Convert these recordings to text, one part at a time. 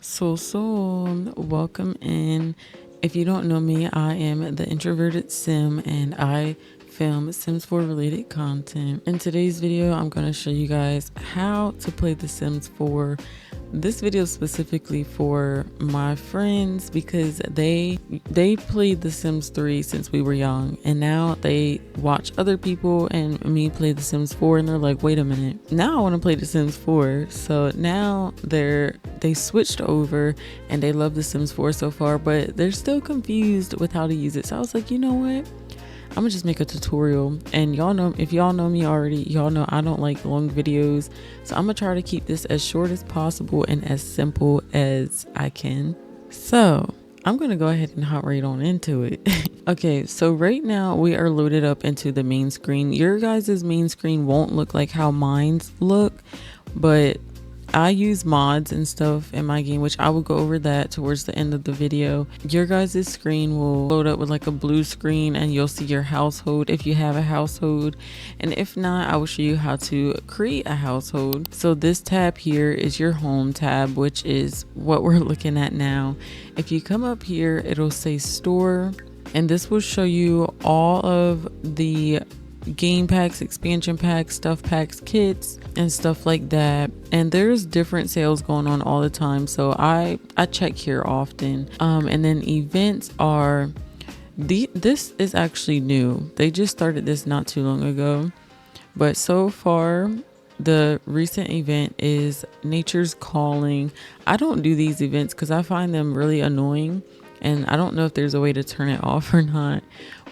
Welcome in. If you don't know me, I am the introverted sim and I film Sims 4 related content. In today's video, I'm going to show you guys how to play The Sims 4. This video is specifically for my friends because they played The Sims 3 since we were young, and now they watch other people and me play The Sims 4 and they're like, wait a minute, now I want to play The Sims 4. So now they switched over and they love The Sims 4 so far, but they're still confused with how to use it. So I was like, you know what? I'm gonna just make a tutorial, and y'all know, if y'all know me already, y'all know I don't like long videos, so I'm gonna try to keep this as short as possible and as simple as I can. So I'm gonna go ahead and hop right on into it. Okay, so right now we are loaded up into the main screen. Your guys' main screen won't look like how mine's look, but I use mods and stuff in my game, which I will go over that towards the end of the video. Your guys' screen will load up with like a blue screen and you'll see your household if you have a household. And if not, I will show you how to create a household. So this tab here is your home tab, which is what we're looking at now. If you come up here, it'll say store, and this will show you all of the game packs, expansion packs, stuff packs, kits, and stuff like that. And there's different sales going on all the time, so I check here often. And then events are this is actually new. They just started this not too long ago, but so far the recent event is Nature's Calling. I don't do these events because I find them really annoying, and I don't know if there's a way to turn it off or not.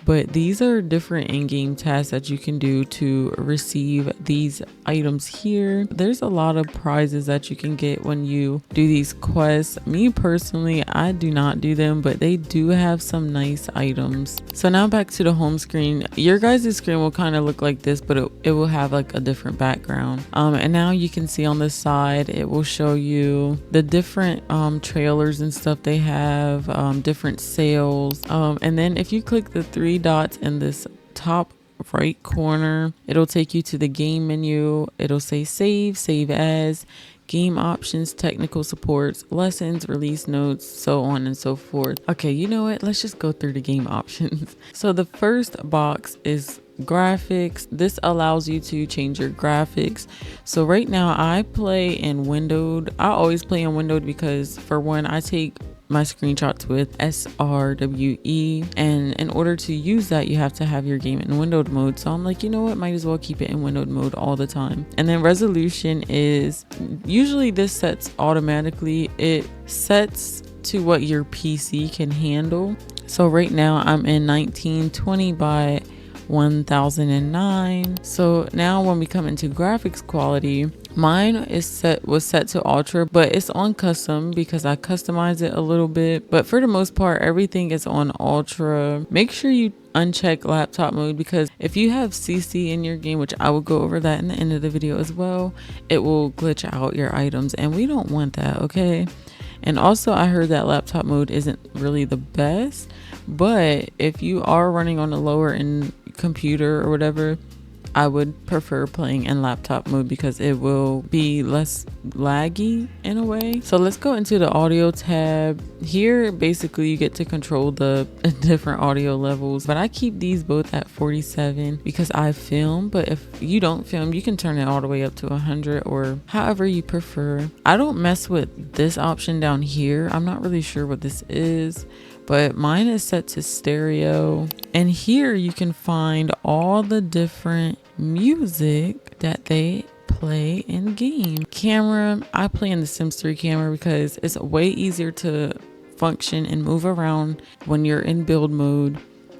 But these are different in-game tasks that you can do to receive these items here. There's a lot of prizes that you can get when you do these quests. Me personally, I do not do them, but they do have some nice items. So now back to the home screen. Your guys' screen will kind of look like this, but it will have like a different background. And now you can see on the side, it will show you the different trailers and stuff they have, different sales. And then if you click the three dots in this top right corner, it'll take you to the game menu. It'll say save as, game options, technical supports, lessons, release notes, so on and so forth. Okay, you know what? Let's just go through the game options. So the first box is graphics. This allows you to change your graphics. So right now I play in windowed. I always play in windowed because, for one, I take my screenshots with SRWE, and in order to use that you have to have your game in windowed mode. So I'm like, you know what, might as well keep it in windowed mode all the time. And then resolution is usually this sets automatically. It sets to what your PC can handle. So right now I'm in 1920 by 1009. So now when we come into graphics quality, mine was set to ultra, but it's on custom because I customized it a little bit. But for the most part, everything is on ultra. Make sure you uncheck laptop mode, because if you have CC in your game, which I will go over that in the end of the video as well, it will glitch out your items, and we don't want that, okay? And also, I heard that laptop mode isn't really the best, but if you are running on a lower end computer or whatever, I would prefer playing in laptop mode because it will be less laggy in a way. So let's go into the audio tab. Here, basically, you get to control the different audio levels, but I keep these both at 47 because I film. But if you don't film, you can turn it all the way up to 100 or however you prefer. I don't mess with this option down here. I'm not really sure what this is, but mine is set to stereo. And here you can find all the different music that they play in game. Camera, I play in the Sims 3 camera because it's way easier to function and move around when you're in build mode,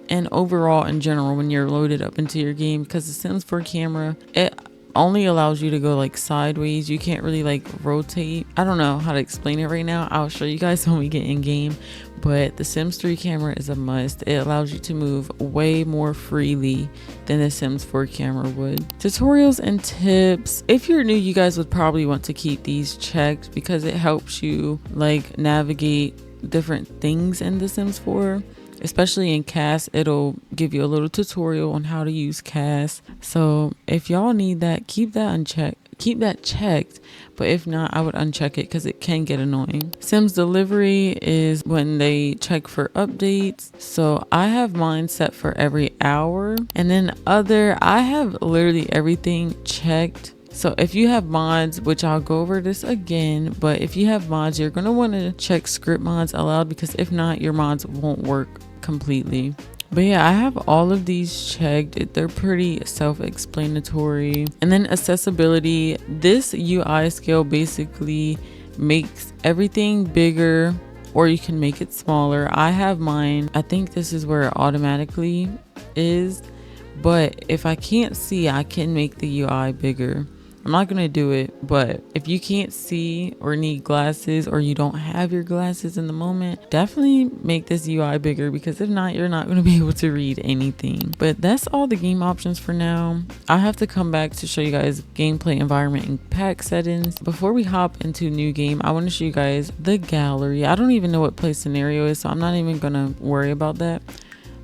and overall in general when you're loaded up into your game, because the Sims 4 camera, it only allows you to go like sideways. You can't really like rotate. I don't know how to explain it right now. I'll show you guys when we get in game, but the Sims 3 camera is a must. It allows you to move way more freely than the Sims 4 camera would. Tutorials and tips. If you're new, you guys would probably want to keep these checked because it helps you like navigate different things in the Sims 4. Especially in CAS, it'll give you a little tutorial on how to use CAS. So if y'all need that, keep that unchecked. keep that checked, but if not, I would uncheck it because it can get annoying. Sims delivery is when they check for updates. So I have mine set for every hour, and then I have literally everything checked. So if you have mods, which I'll go over this again, but if you have mods, you're going to want to check script mods allowed, because if not, your mods won't work completely. But yeah, I have all of these checked. They're pretty self-explanatory. And then accessibility, this UI scale basically makes everything bigger, or you can make it smaller. I have mine, I think this is where it automatically is, but if I can't see, I can make the UI bigger. I'm not gonna do it, but if you can't see or need glasses, or you don't have your glasses in the moment, definitely make this UI bigger, because if not, you're not gonna be able to read anything. But that's all the game options for now. I have to come back to show you guys gameplay, environment, and pack settings. Before we hop into new game, I want to show you guys the gallery. I don't even know what play scenario is, so I'm not even gonna worry about that.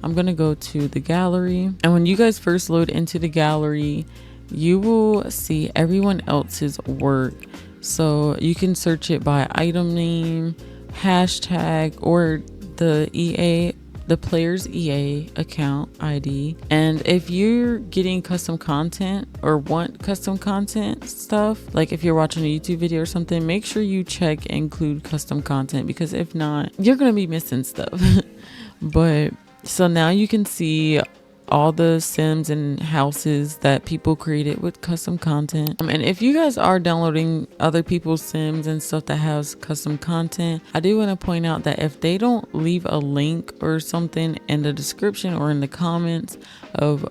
I'm gonna go to the gallery, and when you guys first load into the gallery, you will see everyone else's work. So you can search it by item name, hashtag, or the player's EA account ID. And if you're getting custom content or want custom content stuff, like if you're watching a YouTube video or something, make sure you check include custom content, because if not, you're gonna be missing stuff. But so now you can see all the sims and houses that people created with custom content. And if you guys are downloading other people's sims and stuff that has custom content, I do want to point out that if they don't leave a link or something in the description or in the comments of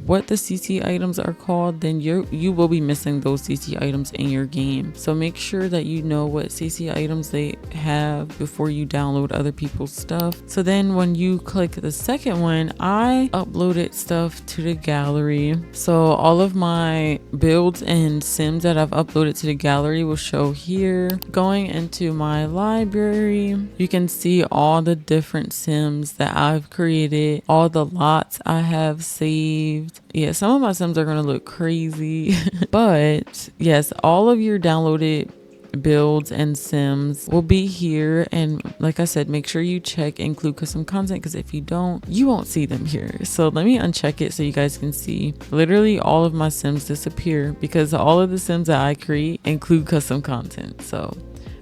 what the CC items are called, then you will be missing those CC items in your game. So make sure that you know what CC items they have before you download other people's stuff. So then when you click the second one, I uploaded stuff to the gallery. So all of my builds and sims that I've uploaded to the gallery will show here. Going into my library, you can see all the different sims that I've created, all the lots I have saved. Yeah, some of my sims are gonna look crazy, but yes, all of your downloaded builds and sims will be here. And like I said, make sure you check include custom content, because if you don't, you won't see them here. So let me uncheck it so you guys can see. Literally all of my sims disappear because all of the sims that I create include custom content. So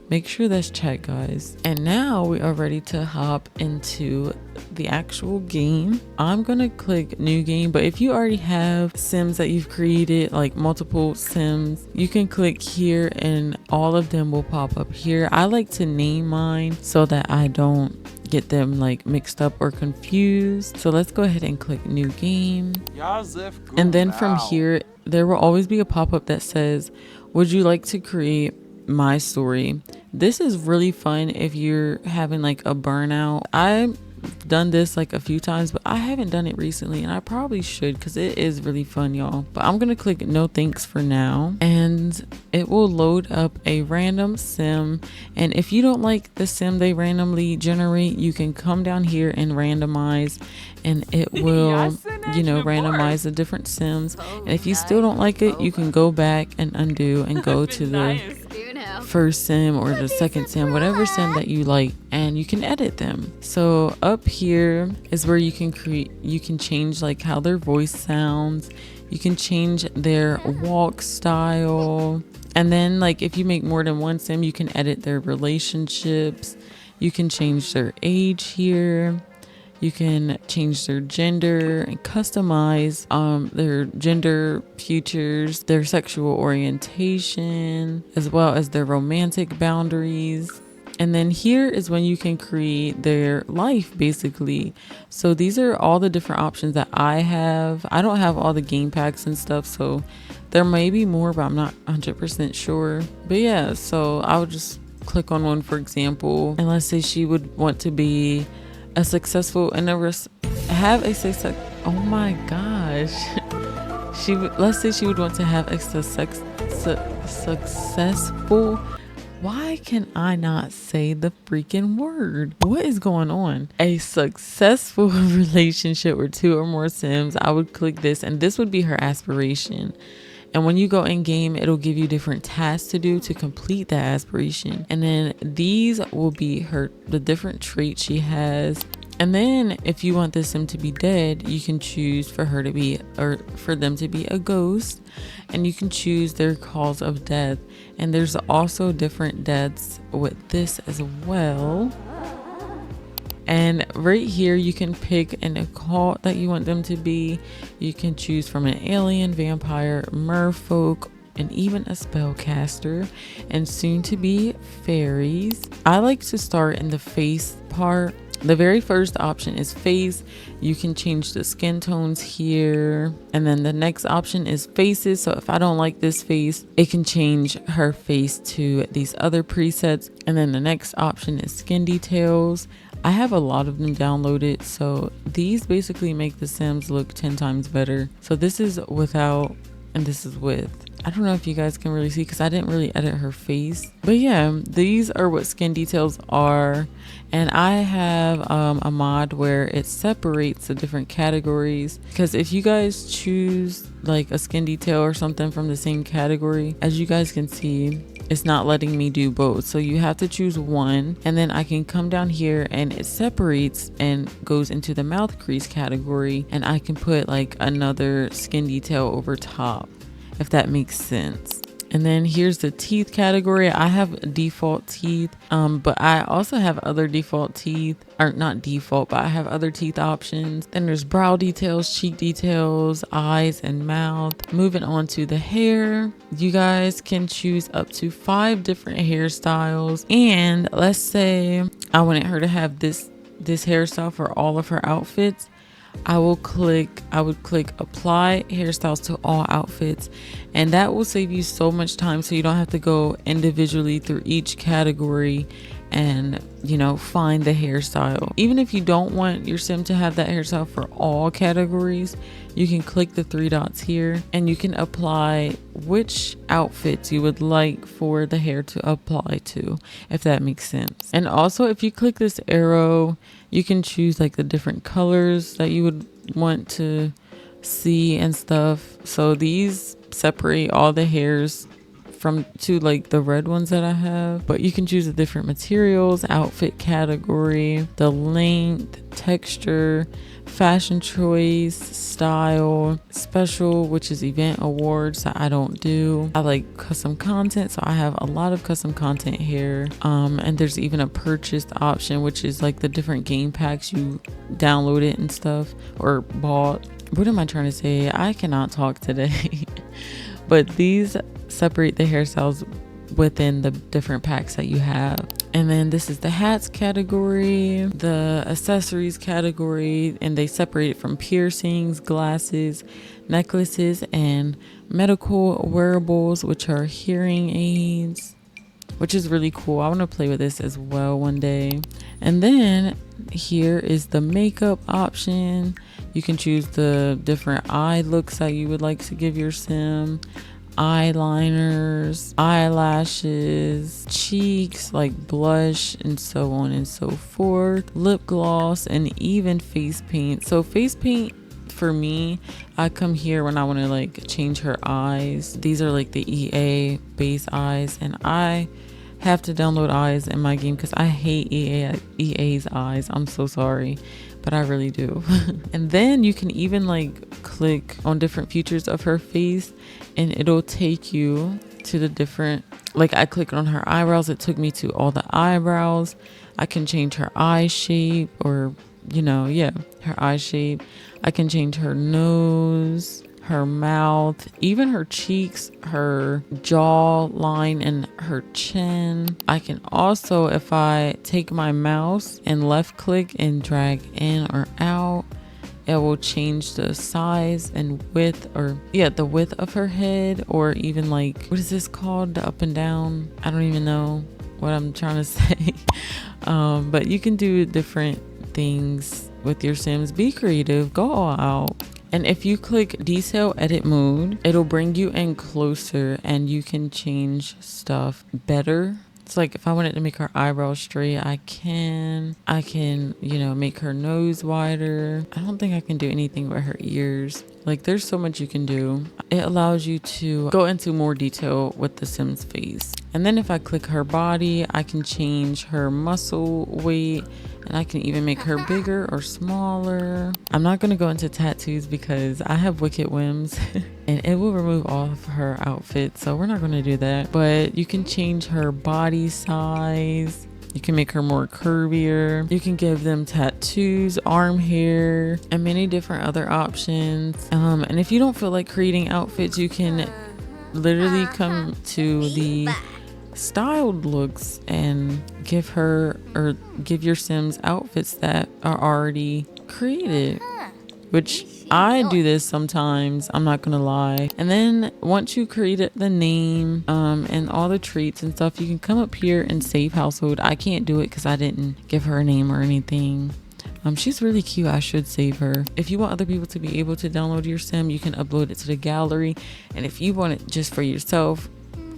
make sure that's checked, guys. And now we are ready to hop into the actual game. I'm gonna click new game, but if you already have sims that you've created, like multiple sims, you can click here and all of them will pop up here. I like to name mine so that I don't get them like mixed up or confused. So let's go ahead and click new game. And then from here, there will always be a pop-up that says, would you like to create my story? This is really fun if you're having like a burnout. I've done this like a few times, but I haven't done it recently, and I probably should, because it is really fun, y'all. But I'm gonna click no thanks for now, and it will load up a random sim. And if you don't like the sim they randomly generate, you can come down here and randomize, and it will randomize the different sims. And if you still don't like it, you can go back and undo and go to the first sim or the second sim, whatever sim that you like, and you can edit them. So up here is where you can change like how their voice sounds, you can change their walk style, and then like if you make more than one sim, you can edit their relationships, you can change their age here, you can change their gender and customize their gender features, their sexual orientation, as well as their romantic boundaries. And then here is when you can create their life, basically. So these are all the different options that I have. I don't have all the game packs and stuff, so there may be more, but I'm not 100% sure. But yeah, so I would just click on one, for example, and let's say she would want to be a successful and have a success. Oh my gosh. Let's say she would want to have a successful. Why can I not say the freaking word? What is going on? A successful relationship with 2 or more sims. I would click this, and this would be her aspiration. And when you go in game, it'll give you different tasks to do to complete the aspiration. And then these will be the different traits she has. And then if you want this sim to be dead, you can choose for her to be, or for them to be a ghost, and you can choose their cause of death. And there's also different deaths with this as well. And right here you can pick an occult that you want them to be. You can choose from an alien, vampire, merfolk, and even a spellcaster, and soon to be fairies. I like to start in the face part. The very first option is face. You can change the skin tones here. And then the next option is faces. So if I don't like this face, it can change her face to these other presets. And then the next option is skin details. I have a lot of them downloaded. So these basically make the Sims look 10 times better. So this is without and this is with. I don't know if you guys can really see because I didn't really edit her face. But yeah, these are what skin details are. And I have a mod where it separates the different categories. Because if you guys choose like a skin detail or something from the same category, as you guys can see, it's not letting me do both. So you have to choose one, and then I can come down here and it separates and goes into the mouth crease category, and I can put like another skin detail over top, if that makes sense. And then here's the teeth category. I have default teeth, but I also have other default teeth, or not default, but I have other teeth options. Then there's brow details, cheek details, eyes and mouth. Moving on to the hair, you guys can choose up to 5 different hairstyles. And let's say I wanted her to have this hairstyle for all of her outfits. I would click apply hairstyles to all outfits, and that will save you so much time, so you don't have to go individually through each category and, you know, find the hairstyle. Even if you don't want your sim to have that hairstyle for all categories, you can click the 3 dots here and you can apply which outfits you would like for the hair to apply to, if that makes sense. And also, if you click this arrow, you can choose like the different colors that you would want to see and stuff. So these separate all the hairs to like the red ones that I have, but you can choose the different materials, outfit category, the length, texture, fashion choice, style, special, which is event awards that I don't do. I like custom content, so I have a lot of custom content here. And there's even a purchased option, which is like the different game packs you downloaded and stuff, or bought. What am I trying to say? I cannot talk today. But these separate the hairstyles within the different packs that you have. And then this is the hats category, the accessories category, and they separate it from piercings, glasses, necklaces, and medical wearables, which are hearing aids, which is really cool. I want to play with this as well one day. And then here is the makeup option. You can choose the different eye looks that you would like to give your sim. Eyeliners, eyelashes, cheeks, like blush, and so on and so forth. Lip gloss, and even face paint. So face paint, for me, I come here when I want to like change her eyes. These are like the EA base eyes, and I have to download eyes in my game because I hate EA's eyes. I'm so sorry, but I really do. And then you can even like click on different features of her face, and it'll take you to the different, like I clicked on her eyebrows, it took me to all the eyebrows. I can change her eye shape, or, you know, yeah, her eye shape. I can change her nose, her mouth, even her cheeks, her jaw line, and her chin. I can also, if I take my mouse and left click and drag in or out, it will change the size and width, or yeah, the width of her head, or even like, what is this called? The up and down. I don't even know what I'm trying to say. But you can do different things with your Sims. Be creative, go all out. And if you click detail edit mode, it'll bring you in closer and you can change stuff better. It's like if I wanted to make her eyebrows straight, I can, you know, make her nose wider. I don't think I can do anything with her ears. Like there's so much you can do. It allows you to go into more detail with the Sim's face. And then if I click her body, I can change her muscle weight, and I can even make her bigger or smaller. I'm not going to go into tattoos because I have wicked whims and it will remove all of her outfit, so we're not going to do that. But you can change her body size. You can make her more curvier. You can give them tattoos, arm hair, and many different other options. And if you don't feel like creating outfits, you can literally come to the styled looks and give her or give your Sims outfits that are already created, which I do this sometimes, I'm not gonna lie. And then once you created the name and all the traits and stuff, you can come up here and save household. I can't do it because I didn't give her a name or anything. She's really cute. I should save her. If you want other people to be able to download your Sim, you can upload it to the gallery, and if you want it just for yourself,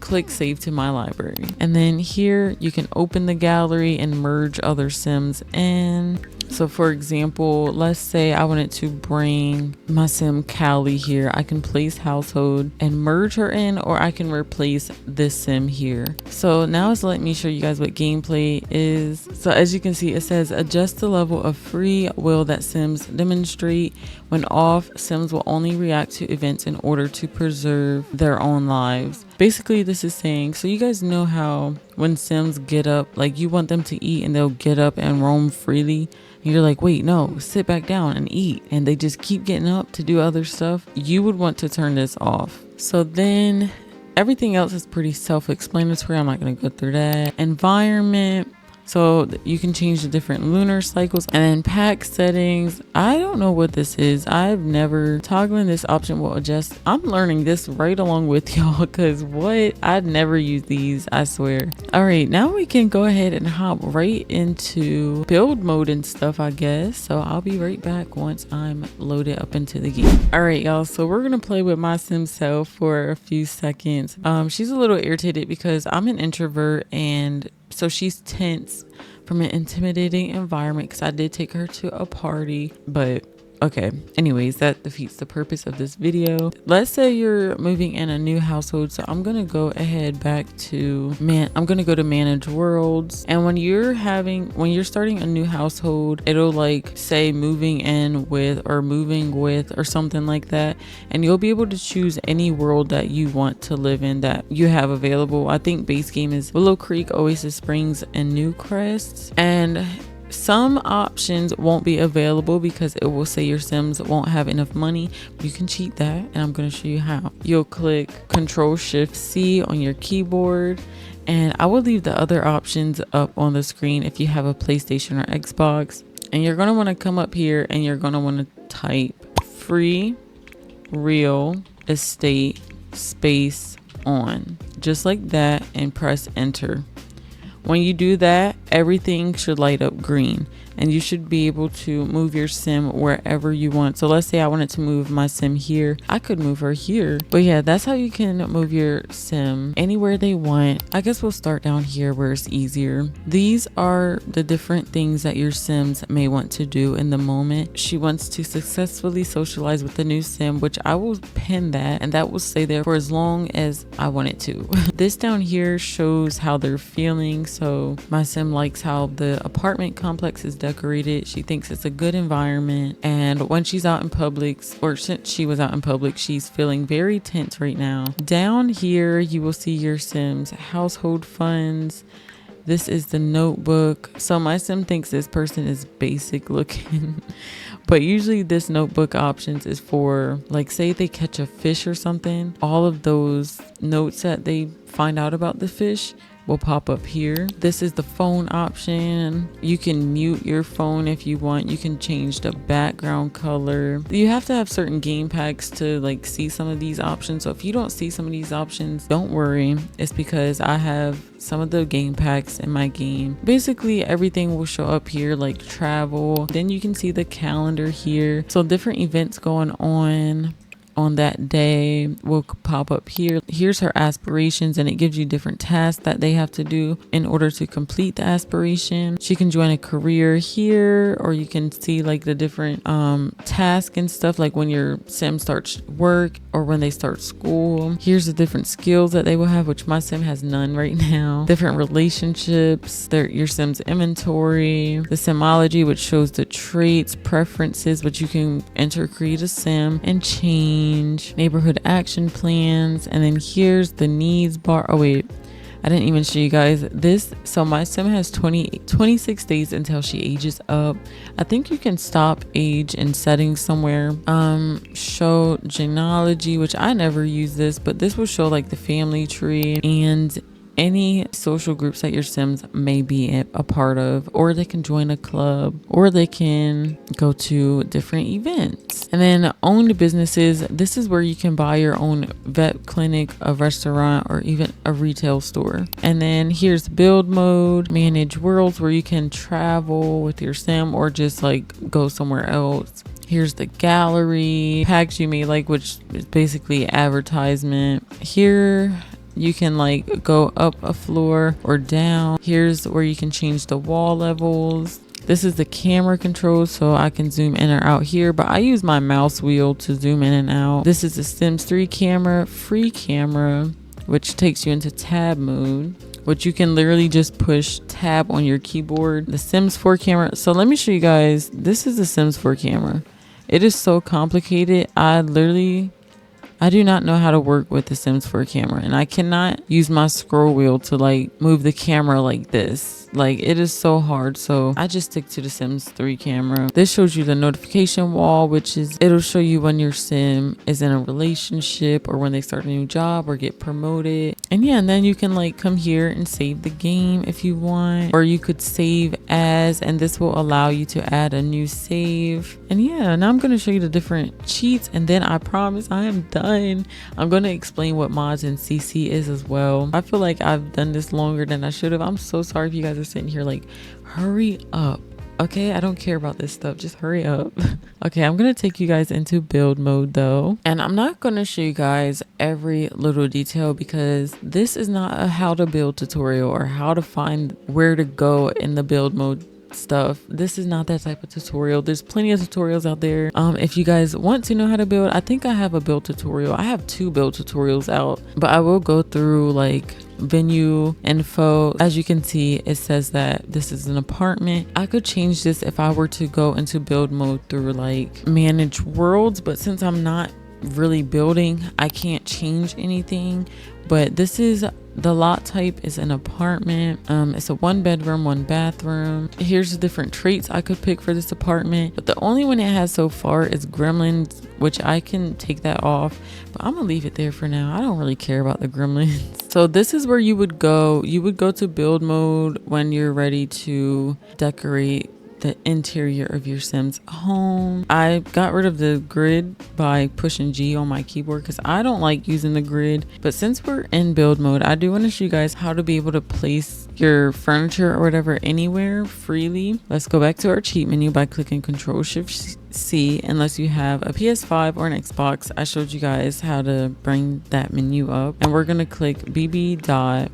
click save to my library. And then here you can open the gallery and merge other Sims in. So for example, let's say I wanted to bring my Sim Callie here. I can place household and merge her in, or I can replace this Sim here. So now it's letting me show you guys what gameplay is. So as you can see, it says adjust the level of free will that Sims demonstrate. When off, Sims will only react to events in order to preserve their own lives. Basically, this is saying, so you guys know how when Sims get up, like you want them to eat and they'll get up and roam freely. And you're like, wait, no, sit back down and eat. And they just keep getting up to do other stuff. You would want to turn this off. So then everything else is pretty self-explanatory. I'm not going to go through that. Environment. So you can change the different lunar cycles, and then pack settings. I don't know what this is. I've never toggling this option will adjust. I'm learning this right along with y'all because what? I'd never use these, I swear. All right, now we can go ahead and hop right into build mode and stuff, I guess. So I'll be right back once I'm loaded up into the game. All right, y'all. So we're going to play with my Sim self for a few seconds. She's a little irritated because I'm an introvert, and so she's tense from an intimidating environment because I did take her to a party. But okay, anyways, that defeats the purpose of this video. Let's say you're moving in a new household. So I'm gonna go ahead back to I'm gonna go to manage worlds. And when you're starting a new household, it'll like say moving in with or moving with or something like that, and you'll be able to choose any world that you want to live in that you have available. I think base game is Willow Creek, Oasis Springs, and Newcrest. And some options won't be available because it will say your Sims won't have enough money. You can cheat that, and I'm going to show you how. You'll click Control-Shift-C on your keyboard, and I will leave the other options up on the screen if you have a PlayStation or Xbox. And you're going to want to come up here and you're going to want to type free real estate space on, just like that, and press enter. When you do that, everything should light up green, and you should be able to move your Sim wherever you want. So let's say I wanted to move my Sim here. I could move her here. But yeah, that's how you can move your Sim anywhere they want. I guess we'll start down here where it's easier. These are the different things that your Sims may want to do in the moment. She wants to successfully socialize with the new Sim, which I will pin that, and that will stay there for as long as I want it to. This down here shows how they're feeling. So my Sim likes how the apartment complex is decorated. She thinks it's a good environment, and when she's out in public, or since she was out in public, she's feeling very tense right now. Down here you will see your Sim's household funds. This is the notebook. So my Sim thinks this person is basic looking but usually this notebook options is for, like, say they catch a fish or something, all of those notes that they find out about the fish will pop up here. This is the phone option. You can mute your phone if you want. You can change the background color. You have to have certain game packs to like see some of these options. So if you don't see some of these options, don't worry. It's because I have some of the game packs in my game. Basically everything will show up here, like travel. Then you can see the calendar here. So different events going on on that day will pop up here. Here's her aspirations, and it gives you different tasks that they have to do in order to complete the aspiration. She can join a career here, or you can see like the different tasks and stuff, like when your sim starts work or when they start school. Here's the different skills that they will have, which my sim has none right now. Different relationships, your sim's inventory, the simology, which shows the traits, preferences, which you can enter, create a sim and change, neighborhood action plans. And then here's the needs bar. Oh wait, I didn't even show you guys this. So my sim has 26 days until she ages up. I think you can stop age in settings somewhere. Show genealogy, which I never use this, but this will show like the family tree and any social groups that your sims may be a part of, or they can join a club, or they can go to different events. And then owned businesses, this is where you can buy your own vet clinic, a restaurant, or even a retail store. And then here's build mode, manage worlds, where you can travel with your sim or just like go somewhere else. Here's the gallery, packs you may like, which is basically advertisement. Here you can like go up a floor or down. Here's where you can change the wall levels. This is the camera controls, so I can zoom in or out here, but I use my mouse wheel to zoom in and out. This is the Sims 3 camera, free camera, which takes you into tab mode, which you can literally just push tab on your keyboard. The Sims 4 camera. So let me show you guys. This is the Sims 4 camera. It is so complicated. I do not know how to work with the Sims 4 camera, and I cannot use my scroll wheel to like move the camera like this. Like, it is so hard, so I just stick to the Sims 3 camera. This shows you the notification wall, which is, it'll show you when your sim is in a relationship or when they start a new job or get promoted. And yeah, and then you can like come here and save the game if you want, or you could save as, and this will allow you to add a new save. And yeah, now I'm going to show you the different cheats, and then I promise I am done. I'm going to explain what mods and CC is as well. I feel like I've done this longer than I should have. I'm so sorry if you guys are sitting here like, hurry up. Okay, I don't care about this stuff, just hurry up. Okay, I'm gonna take you guys into build mode though, and I'm not gonna show you guys every little detail because this is not a how to build tutorial or how to find where to go in the build mode stuff. This is not that type of tutorial. There's plenty of tutorials out there. If you guys want to know how to build, I think I have a build tutorial. I have 2 build tutorials out, but I will go through like venue info. As you can see, it says that this is an apartment. I could change this if I were to go into build mode through like manage worlds, but since I'm not really building, I can't change anything. But this is the lot type is an apartment. It's a 1 bedroom, 1 bathroom. Here's the different traits I could pick for this apartment, but the only one it has so far is gremlins, which I can take that off, but I'm gonna leave it there for now. I don't really care about the gremlins. So this is where you would go to build mode when you're ready to decorate the interior of your sim's home. I got rid of the grid by pushing G on my keyboard because I don't like using the grid. But since we're in build mode, I do want to show you guys how to be able to place your furniture or whatever anywhere freely. Let's go back to our cheat menu by clicking Ctrl+Shift+C. Unless you have a PS5 or an Xbox, I showed you guys how to bring that menu up, and we're gonna click bb.move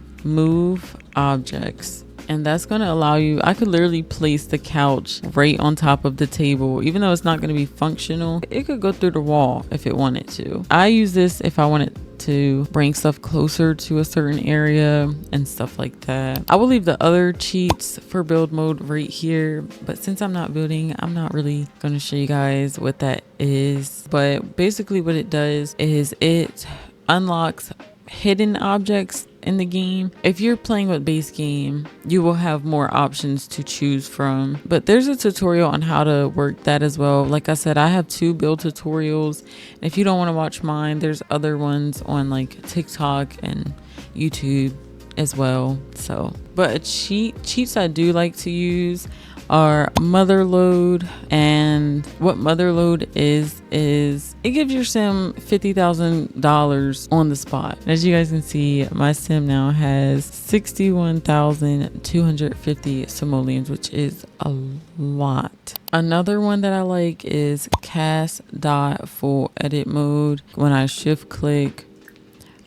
objects. And that's going to allow you, I could literally place the couch right on top of the table. Even though it's not going to be functional, it could go through the wall if it wanted to. I use this if I wanted to bring stuff closer to a certain area and stuff like that. I will leave the other cheats for build mode right here, but since I'm not building, I'm not really going to show you guys what that is. But basically what it does is it unlocks hidden objects in the game. If you're playing with base game, you will have more options to choose from, but there's a tutorial on how to work that as well. Like I said, I have 2 build tutorials. If you don't want to watch mine, there's other ones on like TikTok and YouTube as well. So, but cheats I do like to use, are mother load. And what mother load is it gives your sim $50,000 on the spot. As you guys can see, my sim now has 61,250 simoleons, which is a lot. Another one that I like is cast.full edit mode. When I shift click,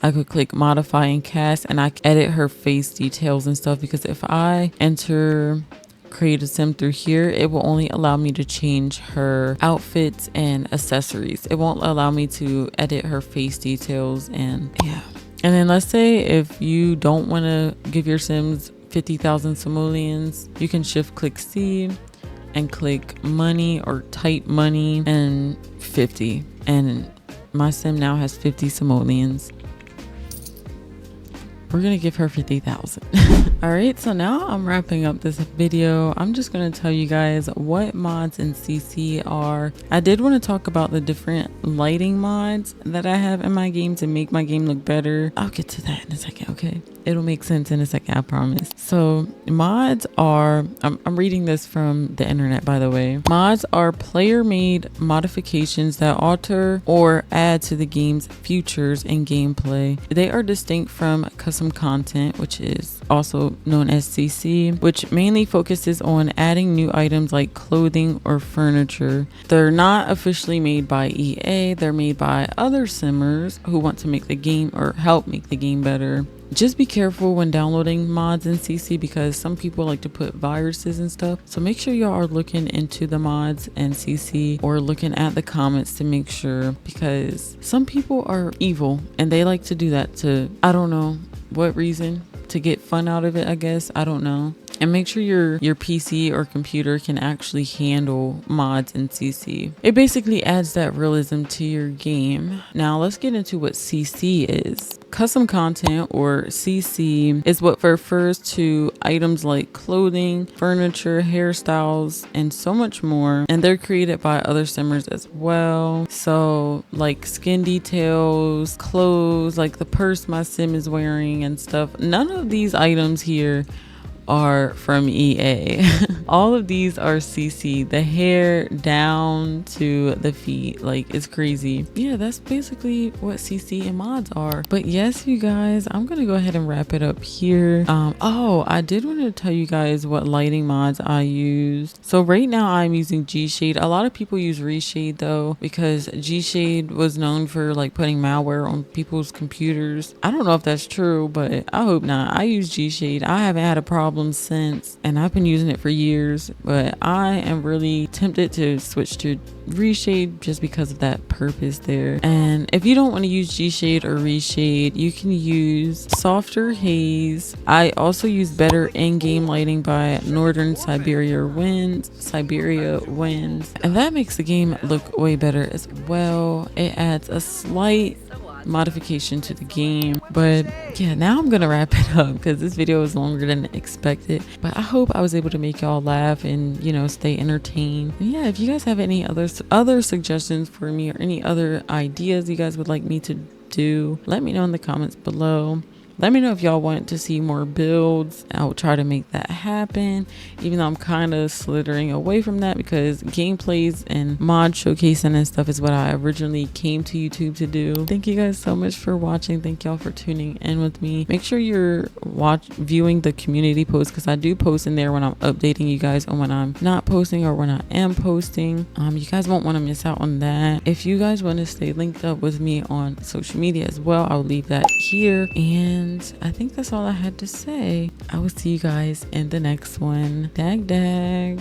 I could click modify and cast, and I edit her face details and stuff, because if I enter create a sim through here, it will only allow me to change her outfits and accessories. It won't allow me to edit her face details. And yeah, and then let's say if you don't want to give your sims 50,000 simoleons, you can shift click C and click money or type money and 50, and my sim now has 50 simoleons. We're gonna give her 50,000. All right, so now I'm wrapping up this video. I'm just gonna tell you guys what mods in CC are. I did want to talk about the different lighting mods that I have in my game to make my game look better. I'll get to that in a second, okay? It'll make sense in a second, I promise. So mods are, I'm reading this from the internet, by the way. Mods are player-made modifications that alter or add to the game's features and gameplay. They are distinct from custom content, which is also known as CC, which mainly focuses on adding new items like clothing or furniture. They're not officially made by EA. They're made by other simmers who want to make the game or help make the game better. Just be careful when downloading mods in CC, because some people like to put viruses and stuff. So make sure y'all are looking into the mods in CC or looking at the comments to make sure, because some people are evil and they like to do that to, I don't know what reason, to get fun out of it, I guess. I don't know. And make sure your PC or computer can actually handle mods in CC. It basically adds that realism to your game. Now let's get into what CC is. Custom content, or CC, is what refers to items like clothing, furniture, hairstyles, and so much more. And they're created by other simmers as well. So like skin details, clothes, like the purse my sim is wearing and stuff. None of these items here are from EA. All of these are CC, the hair down to the feet, like it's crazy. Yeah, that's basically what CC and mods are. But yes, you guys, I'm gonna go ahead and wrap it up here. Oh, I did want to tell you guys what lighting mods I used. So right now I'm using G-Shade. A lot of people use Reshade though, because G-Shade was known for like putting malware on people's computers. I don't know if that's true, but I hope not. I use G-Shade. I haven't had a problem since, and I've been using it for years, but I am really tempted to switch to Reshade just because of that purpose there. And if you don't want to use G-Shade or Reshade, you can use Softer Haze. I also use Better In-Game Lighting by Northern Siberia Winds, and that makes the game look way better as well. It adds a slight modification to the game. But yeah, now I'm gonna wrap it up because this video is longer than expected, but I hope I was able to make y'all laugh and, you know, stay entertained. And yeah, if you guys have any other suggestions for me or any other ideas you guys would like me to do, let me know in the comments below. Let me know if y'all want to see more builds. I'll try to make that happen, even though I'm kind of slithering away from that because gameplays and mod showcasing and stuff is what I originally came to YouTube to do. Thank you guys so much for watching. Thank y'all for tuning in with me. Make sure you're viewing the community post, because I do post in there when I'm updating you guys on when I'm not posting or when I am posting. You guys won't want to miss out on that. If you guys want to stay linked up with me on social media as well, I'll leave that here. And I think that's all I had to say. I will see you guys in the next one. Dag dag.